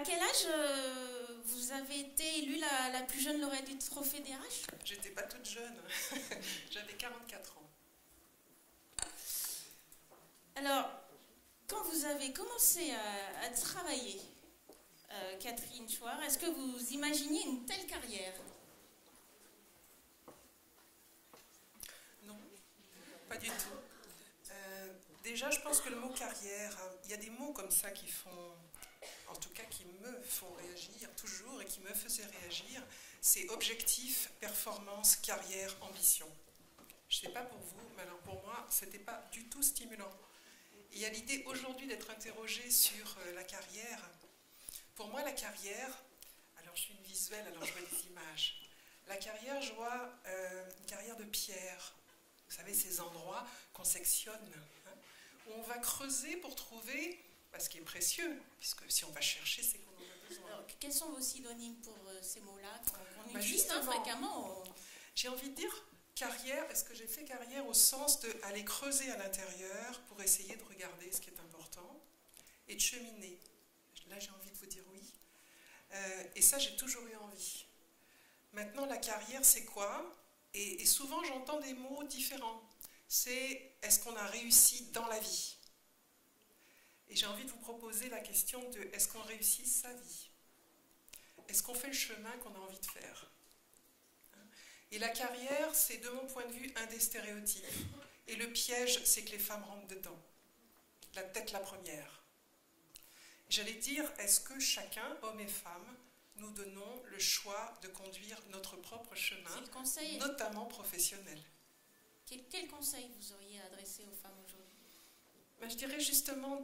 À quel âge vous avez été élue la plus jeune lauréate du trophée DRH? J'étais pas toute jeune, j'avais 44 ans. Alors, quand vous avez commencé à travailler, Catherine Chouard, est-ce que vous imaginiez une telle carrière? Non, pas du tout. Déjà, je pense que le mot carrière, il y a des mots comme ça qui font, en tout cas qui me font réagir toujours et qui me faisaient réagir. C'est objectif, performance, carrière, ambition. Je ne sais pas pour vous, mais alors pour moi, ce n'était pas du tout stimulant. Et il y a l'idée aujourd'hui d'être interrogé sur la carrière. Pour moi, la carrière, alors je suis une visuelle, alors je vois des images. La carrière, je vois une carrière de pierre. Vous savez, ces endroits qu'on sectionne, hein, où on va creuser pour trouver ce qui est précieux, puisque si on va chercher, c'est qu'on en a besoin. Alors, quels sont vos synonymes pour ces mots-là qu'on utilise justement, fréquemment? J'ai envie de dire carrière, est-ce que j'ai fait carrière au sens d'aller creuser à l'intérieur pour essayer de regarder ce qui est important et de cheminer? Là, j'ai envie de vous dire oui. Et ça, j'ai toujours eu envie. Maintenant, la carrière, c'est quoi? Et souvent, j'entends des mots différents. C'est est-ce qu'on a réussi dans la vie? Et j'ai envie de vous proposer la question de est-ce qu'on réussit sa vie? Est-ce qu'on fait le chemin qu'on a envie de faire? Et la carrière, c'est de mon point de vue un des stéréotypes. Et le piège, c'est que les femmes rentrent dedans. La tête la première. J'allais dire, est-ce que chacun, hommes et femmes, nous donnons le choix de conduire notre propre chemin, notamment professionnel? Quel conseil vous auriez adressé aux femmes aujourd'hui? Je dirais justement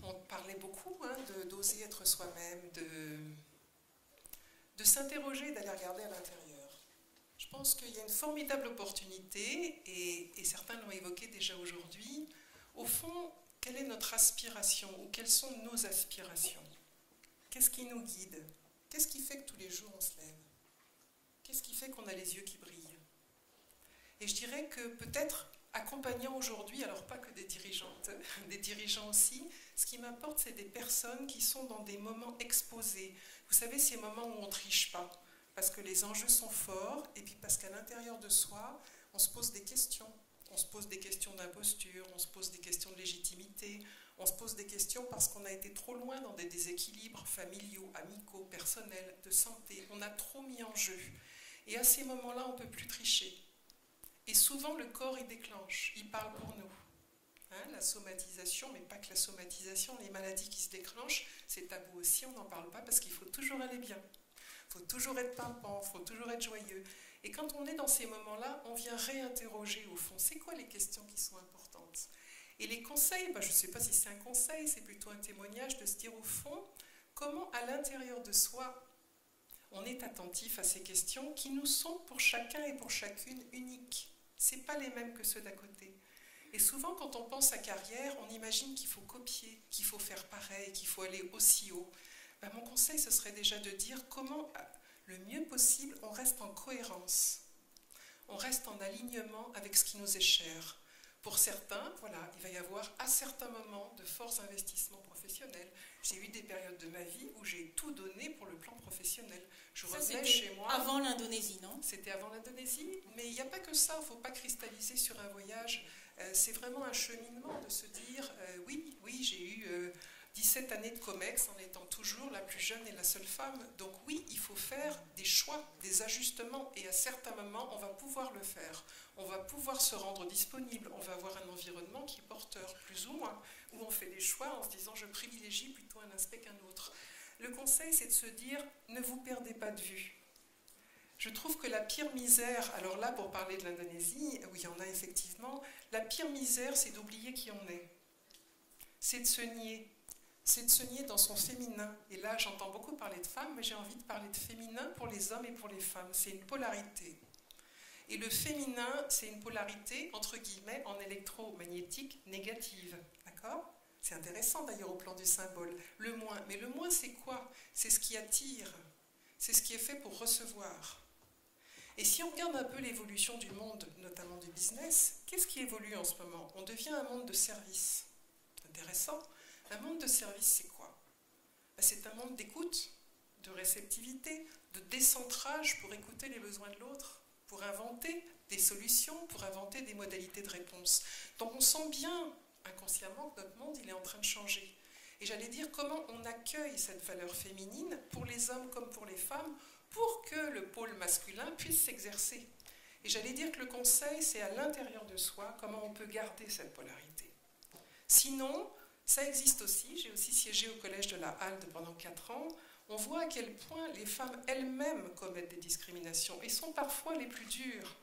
on parlait beaucoup, hein, d'oser être soi-même, de s'interroger, d'aller regarder à l'intérieur. Je pense qu'il y a une formidable opportunité, et certains l'ont évoqué déjà aujourd'hui. Au fond, quelle est notre aspiration, ou quelles sont nos aspirations? Qu'est-ce qui nous guide? Qu'est-ce qui fait que tous les jours on se lève? Qu'est-ce qui fait qu'on a les yeux qui brillent? Et je dirais que peut-être accompagnant aujourd'hui, alors pas que des dirigeantes, des dirigeants aussi, ce qui m'importe, c'est des personnes qui sont dans des moments exposés. Vous savez, ces moments où on ne triche pas, parce que les enjeux sont forts, et puis parce qu'à l'intérieur de soi, on se pose des questions. On se pose des questions d'imposture, on se pose des questions de légitimité, on se pose des questions parce qu'on a été trop loin dans des déséquilibres familiaux, amicaux, personnels, de santé. On a trop mis en jeu. Et à ces moments-là, on ne peut plus tricher. Et souvent, le corps, il déclenche, il parle pour nous. Hein, la somatisation, mais pas que la somatisation, les maladies qui se déclenchent, c'est tabou aussi, on n'en parle pas parce qu'il faut toujours aller bien. Il faut toujours être pimpant, il faut toujours être joyeux. Et quand on est dans ces moments-là, on vient réinterroger au fond, c'est quoi les questions qui sont importantes? Et les conseils, je ne sais pas si c'est un conseil, c'est plutôt un témoignage de se dire au fond, comment à l'intérieur de soi, on est attentif à ces questions qui nous sont pour chacun et pour chacune uniques. Ce n'est pas les mêmes que ceux d'à côté. Et souvent, quand on pense à carrière, on imagine qu'il faut copier, qu'il faut faire pareil, qu'il faut aller aussi haut. Mon conseil, ce serait déjà de dire comment, le mieux possible, on reste en cohérence. On reste en alignement avec ce qui nous est cher. Pour certains, voilà, il va y avoir à certains moments de forts investissements professionnels. J'ai eu des périodes de ma vie où j'ai tout donné pour le plan professionnel. Je revenais chez moi. Avant l'Indonésie, non? C'était avant l'Indonésie, mais il n'y a pas que ça, il ne faut pas cristalliser sur un voyage. C'est vraiment un cheminement de se dire, oui, j'ai eu 17 années de COMEX en étant toujours la plus jeune et la seule femme. Donc oui, il faut faire des choix, des ajustements, et à certains moments, on va pouvoir le faire. On va pouvoir se rendre disponible, on va avoir un environnement qui est porteur, plus ou moins, où on fait des choix en se disant je privilégie plutôt un aspect qu'un autre. Le conseil, c'est de se dire, ne vous perdez pas de vue. Je trouve que la pire misère, alors là, pour parler de l'Indonésie, oui, il y en a effectivement, la pire misère, c'est d'oublier qui on est. C'est de se nier. C'est de se nier dans son féminin. Et là, j'entends beaucoup parler de femmes, mais j'ai envie de parler de féminin pour les hommes et pour les femmes. C'est une polarité. Et le féminin, c'est une polarité, entre guillemets, en électromagnétique négative. D'accord ? C'est intéressant d'ailleurs au plan du symbole. Le moins. Mais le moins, c'est quoi? C'est ce qui attire. C'est ce qui est fait pour recevoir. Et si on regarde un peu l'évolution du monde, notamment du business, qu'est-ce qui évolue en ce moment? On devient un monde de service. C'est intéressant. Un monde de service, c'est quoi? c'est un monde d'écoute, de réceptivité, de décentrage pour écouter les besoins de l'autre, pour inventer des solutions, pour inventer des modalités de réponse. Donc on sent bien inconsciemment que notre monde il est en train de changer. Et j'allais dire comment on accueille cette valeur féminine pour les hommes comme pour les femmes pour que le pôle masculin puisse s'exercer. Et j'allais dire que le conseil, c'est à l'intérieur de soi comment on peut garder cette polarité. Sinon, ça existe aussi, j'ai aussi siégé au collège de la Halde pendant 4 ans, on voit à quel point les femmes elles-mêmes commettent des discriminations et sont parfois les plus dures.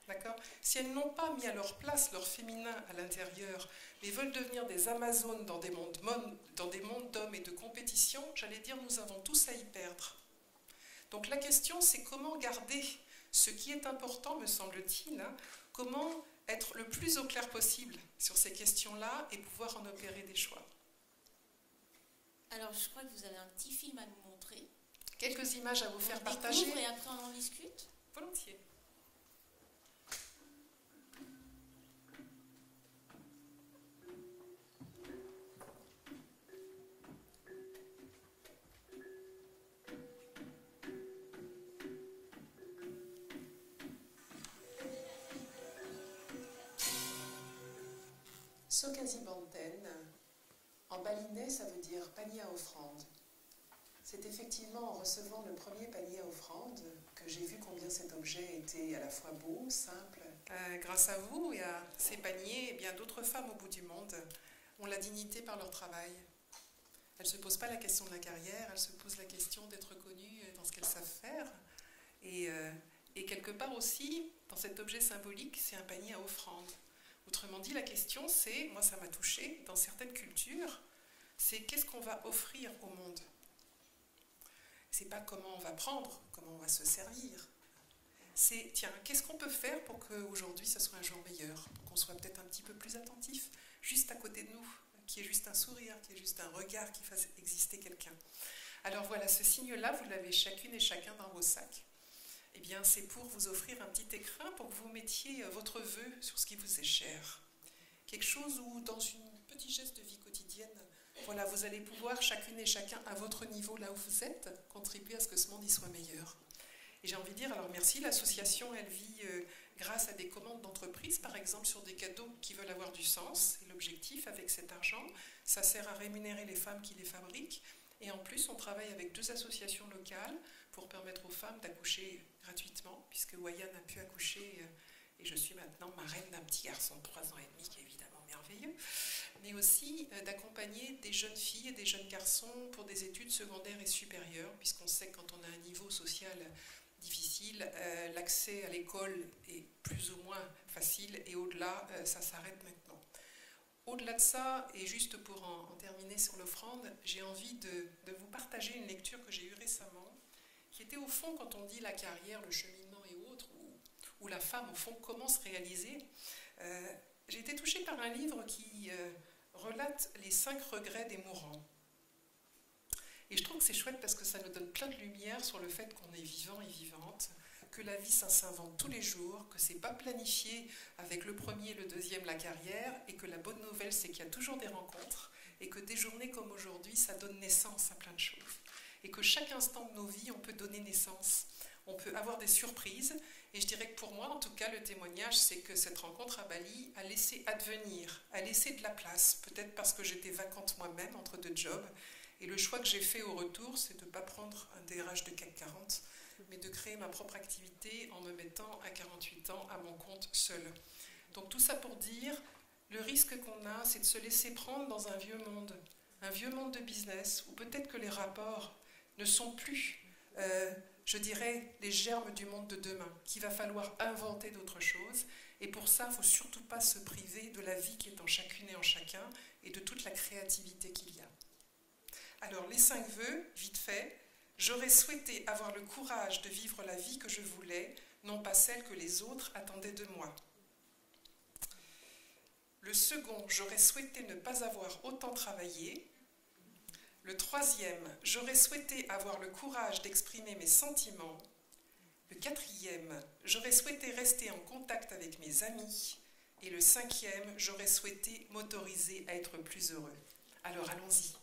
D'accord ? Si elles n'ont pas mis à leur place leur féminin à l'intérieur, mais veulent devenir des Amazones dans des mondes d'hommes et de compétition, j'allais dire nous avons tous à y perdre. Donc la question c'est comment garder ce qui est important, me semble-t-il, hein, comment être le plus au clair possible sur ces questions-là et pouvoir en opérer des choix. Alors je crois que vous avez un petit film à nous montrer. Quelques images à vous faire partager. On découvre et après on en discute. Volontiers. Sokasibanten, en balinais, ça veut dire panier à offrande. C'est effectivement en recevant le premier panier à offrande que j'ai vu combien cet objet était à la fois beau, simple. Grâce à vous et à ces paniers, eh bien d'autres femmes au bout du monde ont la dignité par leur travail. Elles ne se posent pas la question de la carrière, elles se posent la question d'être connues dans ce qu'elles savent faire. Et quelque part aussi, dans cet objet symbolique, c'est un panier à offrande. Autrement dit, la question c'est, moi ça m'a touchée, dans certaines cultures, c'est qu'est-ce qu'on va offrir au monde. C'est pas comment on va prendre, comment on va se servir. C'est, tiens, qu'est-ce qu'on peut faire pour qu'aujourd'hui ça soit un jour meilleur, pour qu'on soit peut-être un petit peu plus attentif, juste à côté de nous, qu'il y ait juste un sourire, qu'il y ait juste un regard qui fasse exister quelqu'un. Alors voilà, ce signe-là, vous l'avez chacune et chacun dans vos sacs. Eh bien, c'est pour vous offrir un petit écrin pour que vous mettiez votre vœu sur ce qui vous est cher. Quelque chose où, dans une petit geste de vie quotidienne, voilà, vous allez pouvoir, chacune et chacun, à votre niveau, là où vous êtes, contribuer à ce que ce monde y soit meilleur. Et j'ai envie de dire, alors merci, l'association, elle vit grâce à des commandes d'entreprise, par exemple, sur des cadeaux qui veulent avoir du sens. Et l'objectif, avec cet argent, ça sert à rémunérer les femmes qui les fabriquent. Et en plus, on travaille avec 2 associations locales pour permettre aux femmes d'accoucher gratuitement, puisque Wayan a pu accoucher, et je suis maintenant marraine d'un petit garçon de 3 ans et demi, qui est évidemment merveilleux, mais aussi d'accompagner des jeunes filles et des jeunes garçons pour des études secondaires et supérieures, puisqu'on sait que quand on a un niveau social difficile, l'accès à l'école est plus ou moins facile, et au-delà, ça s'arrête maintenant. Au-delà de ça, et juste pour en terminer sur l'offrande, j'ai envie de vous partager une lecture que j'ai eue récemment, qui était au fond, quand on dit la carrière, le cheminement et autres, où la femme, au fond, comment se réaliser. J'ai été touchée par un livre qui relate les 5 regrets des mourants. Et je trouve que c'est chouette parce que ça nous donne plein de lumière sur le fait qu'on est vivant et vivante, que la vie, ça s'invente tous les jours, que c'est pas planifié avec le premier, le deuxième, la carrière, et que la bonne nouvelle, c'est qu'il y a toujours des rencontres, et que des journées comme aujourd'hui, ça donne naissance à plein de choses. Et que chaque instant de nos vies, on peut donner naissance. On peut avoir des surprises. Et je dirais que pour moi, en tout cas, le témoignage, c'est que cette rencontre à Bali a laissé advenir, a laissé de la place, peut-être parce que j'étais vacante moi-même entre 2 jobs. Et le choix que j'ai fait au retour, c'est de ne pas prendre un DRH de CAC 40, mais de créer ma propre activité en me mettant à 48 ans à mon compte seule. Donc tout ça pour dire, le risque qu'on a, c'est de se laisser prendre dans un vieux monde de business, où peut-être que les rapports ne sont plus, je dirais, les germes du monde de demain, qu'il va falloir inventer d'autres choses. Et pour ça, il ne faut surtout pas se priver de la vie qui est en chacune et en chacun, et de toute la créativité qu'il y a. Alors, les 5 vœux, vite fait. J'aurais souhaité avoir le courage de vivre la vie que je voulais, non pas celle que les autres attendaient de moi. Le second, j'aurais souhaité ne pas avoir autant travaillé. Le 3e, j'aurais souhaité avoir le courage d'exprimer mes sentiments. Le 4e, j'aurais souhaité rester en contact avec mes amis. Et le 5e, j'aurais souhaité m'autoriser à être plus heureux. Alors allons-y.